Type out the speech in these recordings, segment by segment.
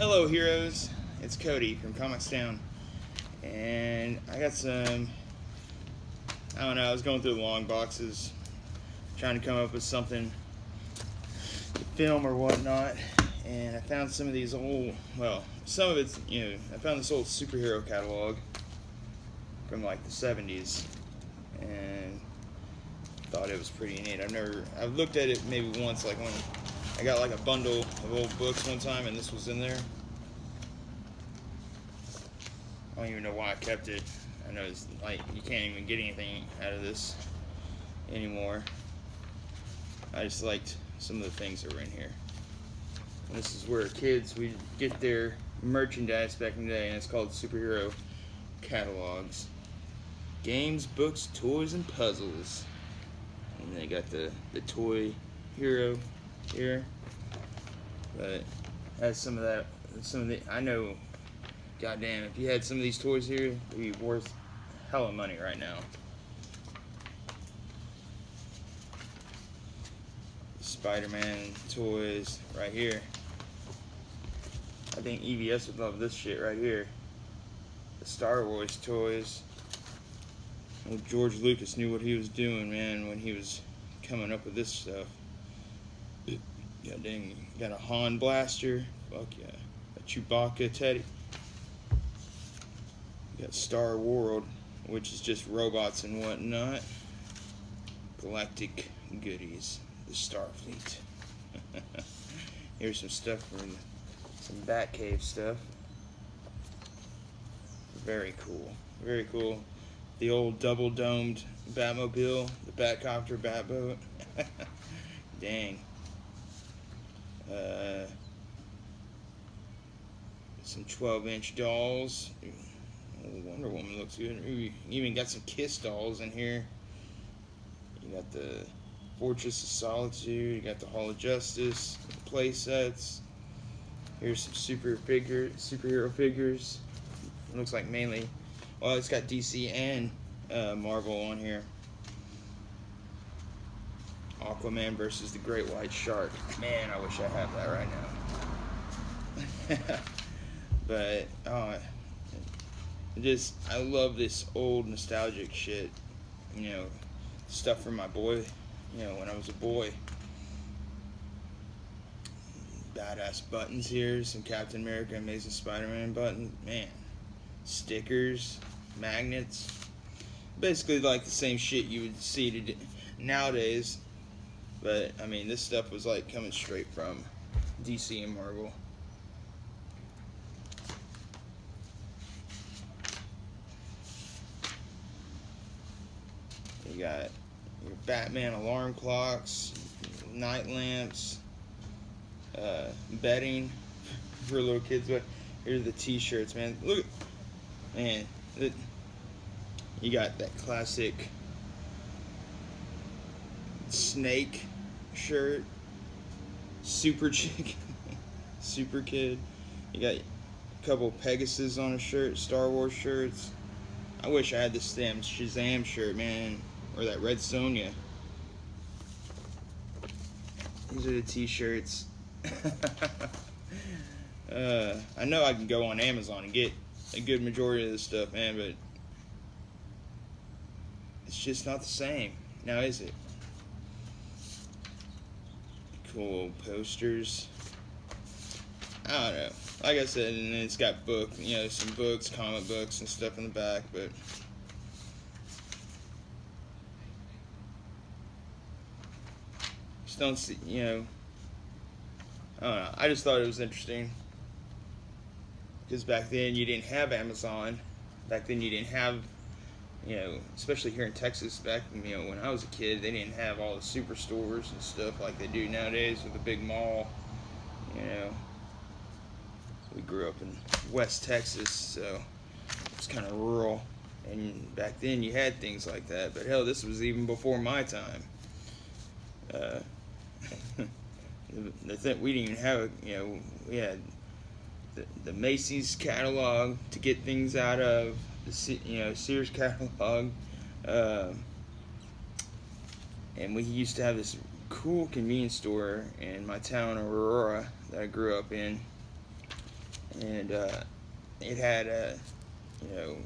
Hello, heroes. It's Cody from ComicsDown, and I got some. I don't know. I was going through the long boxes, trying to come up with something to film or whatnot, and I found some of these old. Well, some of it's I found this old superhero catalog from like the '70s, and thought it was pretty neat. I've looked at it maybe once, like when I got like a bundle of old books one time, and this was in there. I don't even know why I kept it. I know it's like you can't even get anything out of this anymore. I just liked some of the things that were in here. And this is where kids would get their merchandise back in the day, and it's called superhero catalogs. Games, books, toys, and puzzles. And they got the toy hero here. But has some of that. I know. Goddamn, if you had some of these toys here, they'd be worth hella money right now. Spider-Man toys right here. I think EVS would love this shit right here. The Star Wars toys. Well, George Lucas knew what he was doing, man, when he was coming up with this stuff. God dang, you got a Han blaster. Fuck yeah. A Chewbacca teddy. You got Star World, which is just robots and whatnot. Galactic goodies. The Starfleet. Here's some stuff from some Batcave stuff. Very cool. Very cool. The old double-domed Batmobile. The Batcopter Batboat. Dang. Some 12-inch dolls. Wonder Woman looks good. You even got some Kiss dolls in here. You got the Fortress of Solitude. You got the Hall of Justice play sets. Here's some superhero figures. It looks like mainly. Well, it's got DC and Marvel on here. Aquaman versus the Great White Shark. Man, I wish I had that right now. But I love this old nostalgic shit. Stuff from my boy. When I was a boy. Badass buttons here. Some Captain America, Amazing Spider-Man buttons. Man. Stickers. Magnets. Basically like the same shit you would see nowadays. But, I mean, this stuff was like coming straight from DC and Marvel. You got your Batman alarm clocks, night lamps, bedding for little kids. But here's the t-shirts, man. Look, man, you got that classic Snake shirt, Super Chick, Super Kid. You got a couple Pegasus on a shirt, Star Wars shirts. I wish I had this damn Shazam shirt, man. Or that Red Sonja. These are the t-shirts. I know I can go on Amazon and get a good majority of this stuff, man, but it's just not the same. Now is it? Cool posters. I don't know. Like I said, and it's got some books, comic books and stuff in the back, but don't see, I don't know. I just thought it was interesting because back then you didn't have Amazon. Back then you didn't have, especially here in Texas. Back when I was a kid, they didn't have all the superstores and stuff like they do nowadays with a big mall. We grew up in West Texas, so it's kind of rural. And back then you had things like that. But hell, this was even before my time. We didn't even have we had the Macy's catalog to get things out of, the Sears catalog, and we used to have this cool convenience store in my town, Aurora, that I grew up in, and it had a, you know,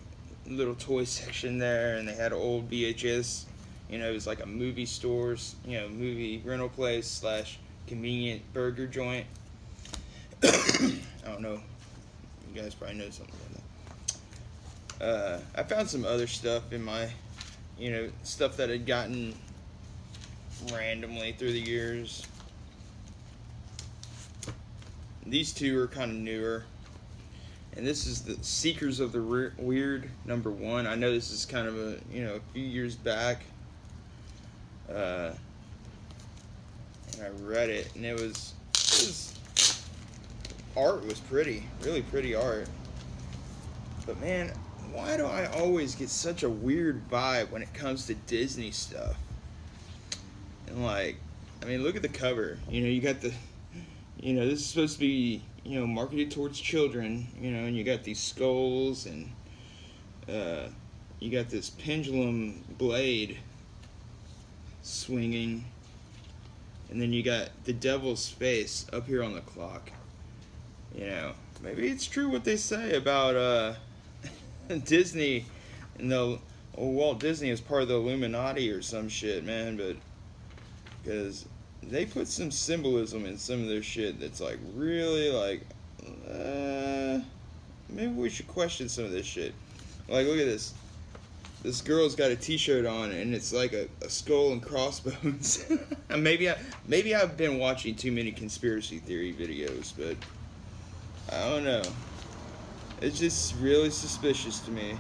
little toy section there, and they had old VHS. You know, it was like a movie stores, you know, movie rental place slash convenient burger joint. I don't know. You guys probably know something about that. I found some other stuff in my, you know, stuff that had gotten randomly through the years. These two are kind of newer. And this is the Seekers of the Weird #1. I know this is kind of a, you know, a few years back. And I read it, and it was art was pretty, really pretty art. But man, why do I always get such a weird vibe when it comes to Disney stuff? And like, I mean, look at the cover. You know, you got the, you know, this is supposed to be, you know, marketed towards children, you know, and you got these skulls, and you got this pendulum blade swinging, and then you got the devil's face up here on the clock. You know, maybe it's true what they say about Disney, and Walt Disney is part of the Illuminati or some shit, man, but because they put some symbolism in some of their shit that's like really like, maybe we should question some of this shit. Like, look at this. This girl's got a t-shirt on, and it's like a skull and crossbones. maybe I've been watching too many conspiracy theory videos, but I don't know. It's just really suspicious to me.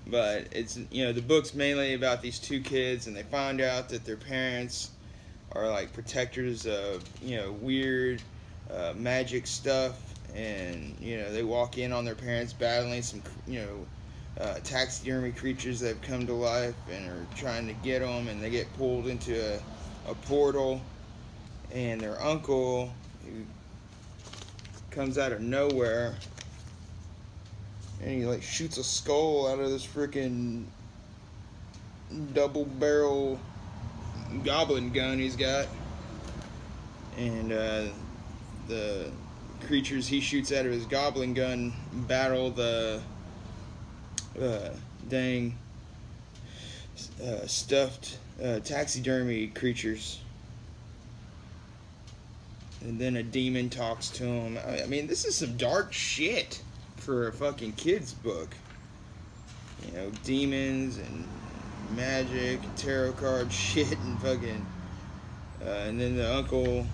But it's, you know, the book's mainly about these two kids, and they find out that their parents are like protectors of, you know, weird magic stuff, and, you know, they walk in on their parents battling some, you know, taxidermy creatures that have come to life and are trying to get them, and they get pulled into a portal, and their uncle, who comes out of nowhere, and he like shoots a skull out of this freaking double barrel goblin gun he's got, and the creatures he shoots out of his goblin gun battle the dang stuffed taxidermy creatures, and then a demon talks to him. I mean, this is some dark shit for a fucking kid's book. You know, demons and magic and tarot card shit and fucking and then the uncle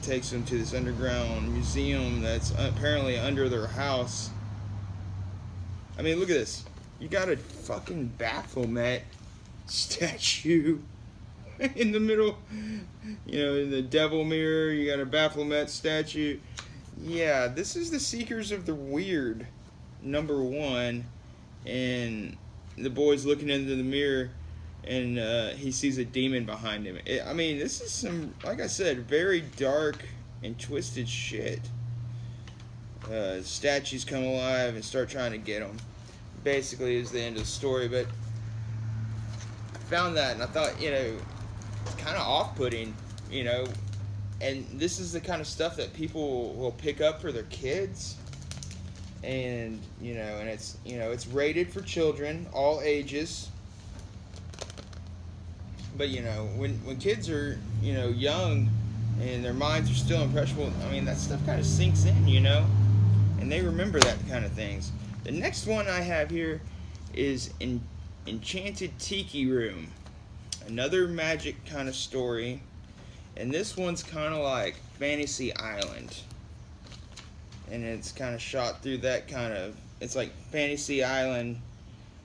takes them to this underground museum that's apparently under their house. I mean, look at this. You got a fucking Baphomet statue in the middle. You know, in the devil mirror, you got a Baphomet statue. Yeah, this is the Seekers of the Weird #1, and the boy's looking into the mirror, and he sees a demon behind him. I mean, this is some, like I said, very dark and twisted shit. Statues come alive and start trying to get him. Basically, is the end of the story. But I found that, and I thought, you know, it's kind of off-putting, you know. And this is the kind of stuff that people will pick up for their kids. And, you know, and it's, you know, it's rated for children, all ages. But, you know, when kids are, you know, young and their minds are still impressionable, I mean, that stuff kind of sinks in, you know. And they remember that kind of things. The next one I have here is Enchanted Tiki Room. Another magic kind of story. And this one's kind of like Fantasy Island. And it's kind of shot through that kind of... It's like Fantasy Island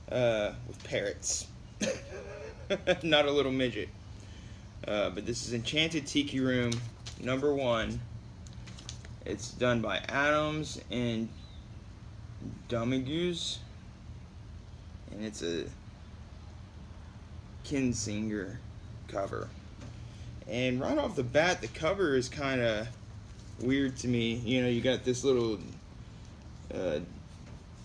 with parrots. Not a little midget. But this is Enchanted Tiki Room #1. It's done by Adams and Dominguez. And it's a Kinsinger cover. And right off the bat, the cover is kind of weird to me. You know, you got this little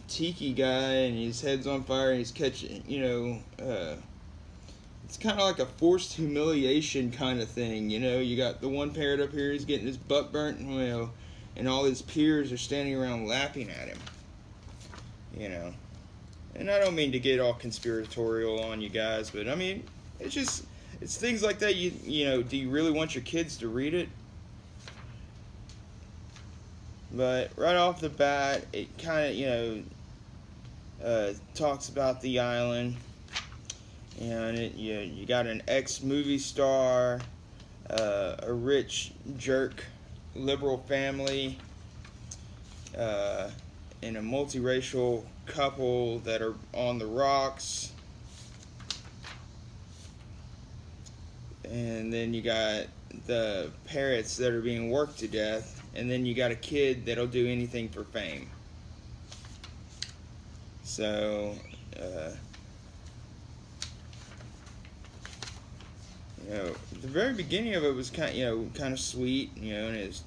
tiki guy, and his head's on fire, and he's catching, you know, it's kind of like a forced humiliation kind of thing. You know, you got the one parrot up here, he's getting his butt burnt, you know, and all his peers are standing around laughing at him. You know, and I don't mean to get all conspiratorial on you guys, but I mean, it's things like that. You know, do you really want your kids to read it? But right off the bat, it kind of, you know, talks about the island. And you got an ex-movie star, a rich jerk liberal family, and a multiracial couple that are on the rocks. And then you got the parrots that are being worked to death. And then you got a kid that'll do anything for fame. So, you know, the very beginning of it was kind of sweet, you know, and it's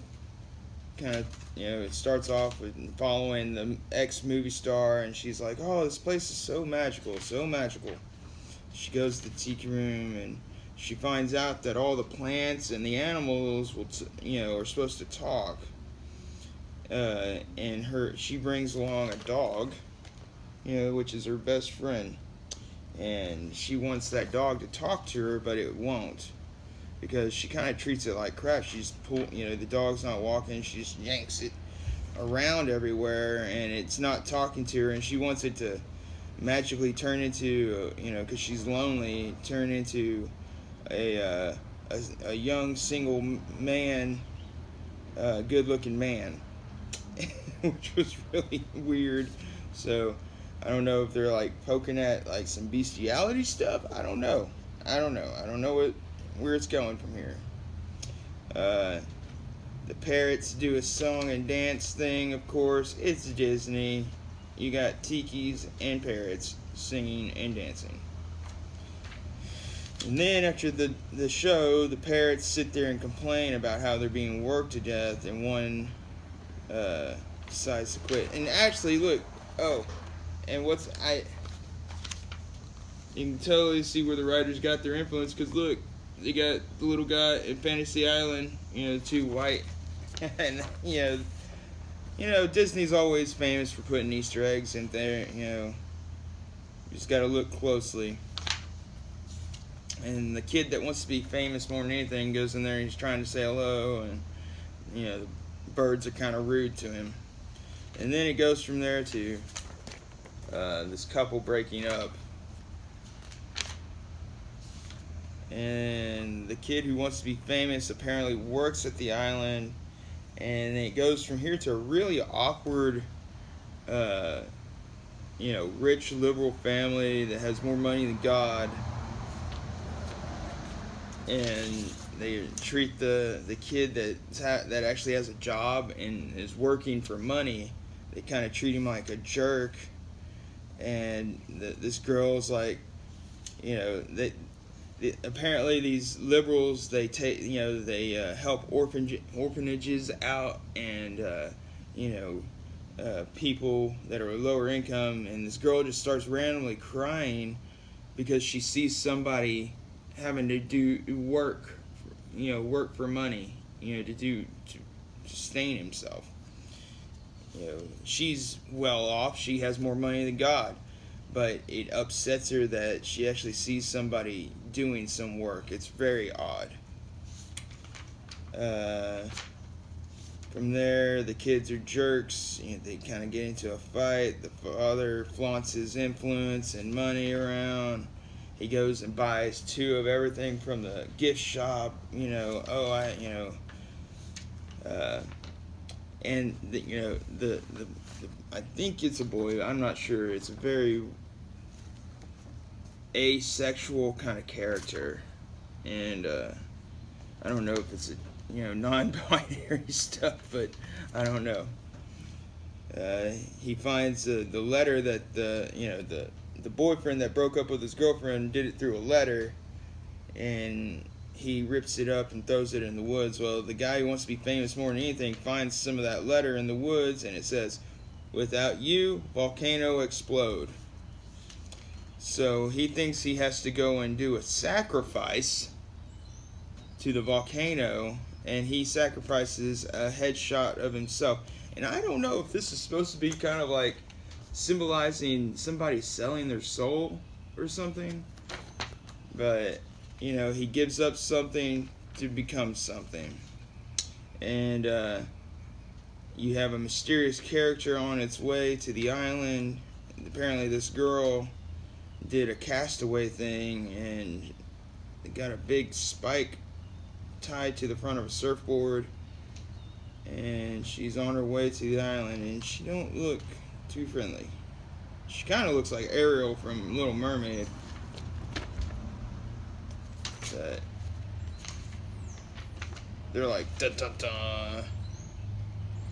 kind of, you know, it starts off with following the ex-movie star, and she's like, oh, this place is so magical, so magical. She goes to the Tiki room, and she finds out that all the plants and the animals will, you know, are supposed to talk. And she brings along a dog, you know, which is her best friend. And she wants that dog to talk to her, but it won't, because she kind of treats it like crap. She's you know, the dog's not walking, she just yanks it around everywhere, and it's not talking to her. And she wants it to magically turn into, you know, because she's lonely, turn into a young single man, good-looking man, which was really weird. So I don't know if they're like poking at like some bestiality stuff. I don't know where it's going from here. The parrots do a song and dance thing, of course. It's Disney. You got tikis and parrots singing and dancing. And then after the show, the parrots sit there and complain about how they're being worked to death, and one decides to quit. And actually, look, and you can totally see where the writers got their influence, because look, they got the little guy in Fantasy Island, you know, two white, and you know, Disney's always famous for putting Easter eggs in there. You know, you just got to look closely. And the kid that wants to be famous more than anything goes in there and he's trying to say hello, and you know, the birds are kind of rude to him. And then it goes from there to this couple breaking up. And the kid who wants to be famous apparently works at the island, and it goes from here to a really awkward, you know, rich liberal family that has more money than God, and they treat the kid that actually has a job and is working for money, they kind of treat him like a jerk. And this girl's like, you know, apparently these liberals, they take, you know, they help orphanages out, and you know, people that are lower income. And this girl just starts randomly crying because she sees somebody having to do work, you know, work for money, you know, to sustain himself. You know, she's well off, she has more money than God, but it upsets her that she actually sees somebody doing some work. It's very odd. From there, the kids are jerks. You know, they kind of get into a fight. The father flaunts his influence and money around. He goes and buys 2 of everything from the gift shop. You know, and you know, the I think it's a boy. I'm not sure. It's a very asexual kind of character, and I don't know if it's a, you know, non-binary stuff, but I don't know. He finds the letter that the boyfriend that broke up with his girlfriend did it through a letter, and he rips it up and throws it in the woods. Well, the guy who wants to be famous more than anything finds some of that letter in the woods, and it says, "Without you, volcano explode." So he thinks he has to go and do a sacrifice to the volcano, and he sacrifices a headshot of himself. And I don't know if this is supposed to be kind of like symbolizing somebody selling their soul or something, but you know, he gives up something to become something. And you have a mysterious character on its way to the island. Apparently this girl did a castaway thing and got a big spike tied to the front of a surfboard, and she's on her way to the island, and she don't look too friendly. She kind of looks like Ariel from Little Mermaid. But they're like, da da da.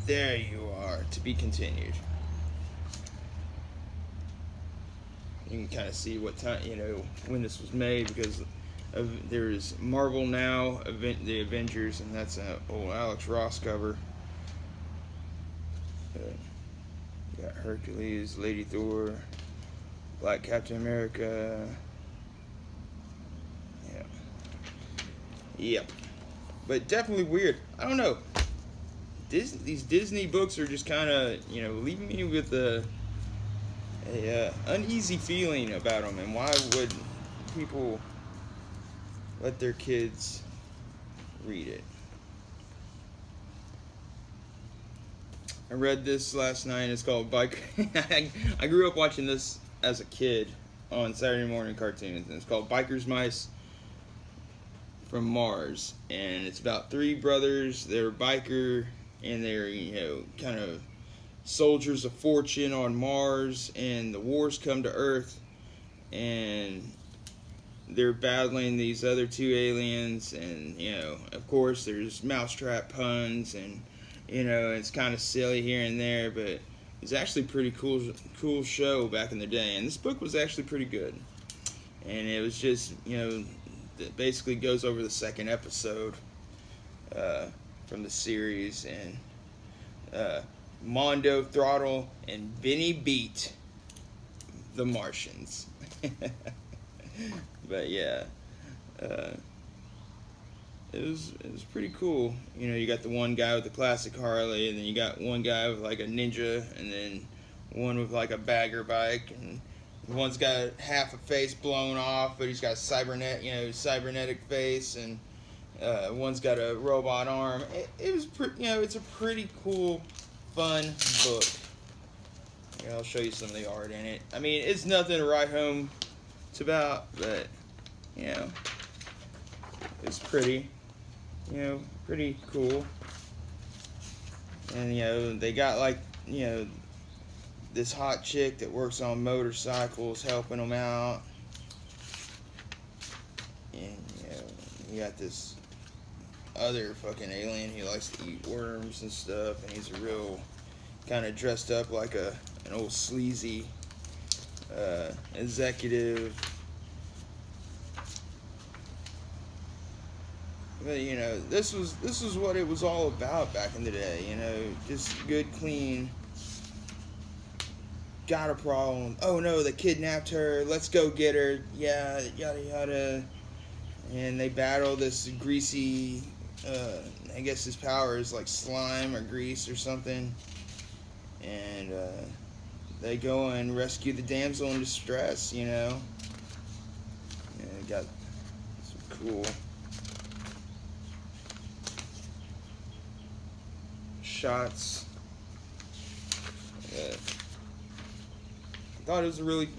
There you are, to be continued. You can kind of see what time, you know, when this was made, because there's Marvel Now, the Avengers, and that's an old Alex Ross cover. You got Hercules, Lady Thor, Black Captain America. Yeah. Yep. But definitely weird. I don't know. These Disney books are just kind of, you know, leaving me with a uneasy feeling about them. And why would people let their kids read it? I read this last night. It's called Bike. I grew up watching this as a kid on Saturday morning cartoons, and it's called Biker's Mice from Mars. And it's about three brothers. They're biker, and they're, you know, kind of soldiers of fortune on Mars, and the wars come to Earth, and they're battling these other two aliens, and, you know, of course there's mousetrap puns, and, you know, it's kind of silly here and there, but it's actually a pretty cool show back in the day. And this book was actually pretty good, and it was just, you know, it basically goes over the second episode from the series, and Mondo, Throttle, and Benny beat the Martians. But yeah, it was pretty cool. You know, you got the one guy with the classic Harley, and then you got one guy with like a Ninja, and then one with like a bagger bike, and one's got half a face blown off, but he's got a cybernetic face, and one's got a robot arm. It was you know, it's a pretty cool, fun book. Here, I'll show you some of the art in it. I mean, it's nothing to write home about, but, you know, it's pretty, you know, pretty cool. And, you know, they got, like, you know, this hot chick that works on motorcycles helping them out. And, you know, you got this other fucking alien. He likes to eat worms and stuff, and he's a real kind of dressed up like an old sleazy executive. But, you know, this was what it was all about back in the day. You know, just good, clean. Got a problem. Oh no, they kidnapped her. Let's go get her. Yeah, yada yada. And they battle this greasy. I guess his power is like slime or grease or something. And they go and rescue the damsel in distress. You know. And got some cool shots. I thought it was a really,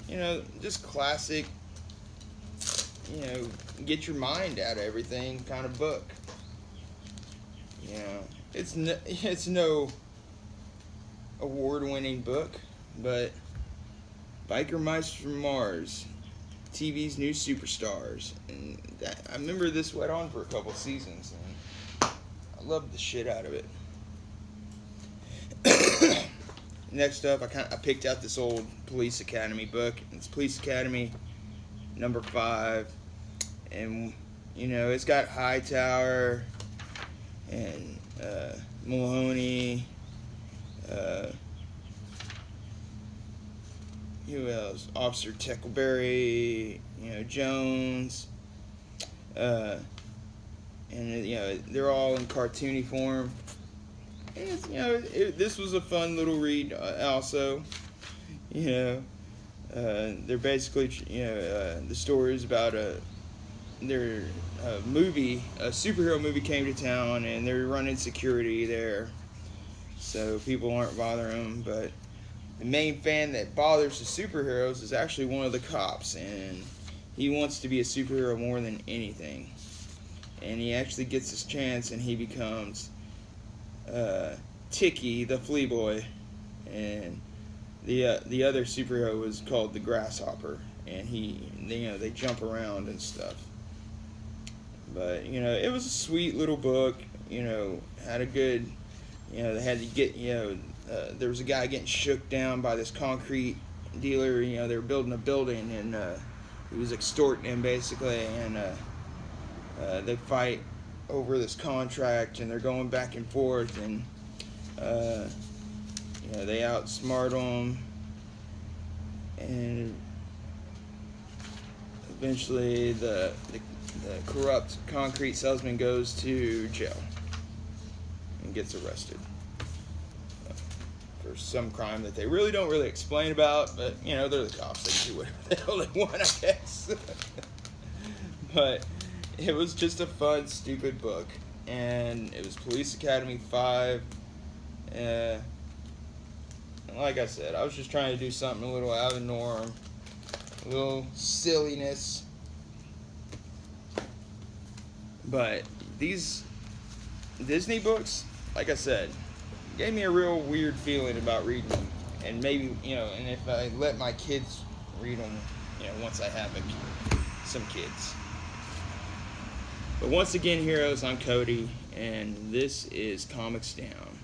you know, just classic, you know, get your mind out of everything kind of book. You know, it's no award-winning book, but Biker Mice from Mars, TV's new superstars, and I remember this went on for a couple seasons, and I loved the shit out of it. Next up, I picked out this old Police Academy book. It's Police Academy number 5, and you know, it's got Hightower and who else? Officer Tackleberry, Jones, and they're all in cartoony form. And this was a fun little read. Also, they're basically the story is about a superhero movie came to town, and they're running security there, so people aren't bothering them. But the main fan that bothers the superheroes is actually one of the cops, and he wants to be a superhero more than anything. And he actually gets his chance, and he becomes Tiki, the flea boy, and the other superhero was called the Grasshopper, and they jump around and stuff. But it was a sweet little book. Had a good. They had to get. There was a guy getting shook down by this concrete dealer. They were building a building, and he was extorting him basically, and they fight over this contract, and they're going back and forth, and they outsmart him, and eventually the corrupt concrete salesman goes to jail and gets arrested for some crime that they really don't explain about, but they're the cops, they can do whatever the hell they want, I guess. But it was just a fun, stupid book, and it was Police Academy 5. And like I said, I was just trying to do something a little out of the norm, a little silliness. But these Disney books, like I said, gave me a real weird feeling about reading them. And maybe, and if I let my kids read them, once I have some kids. But once again, heroes, I'm Cody, and this is Comics Down.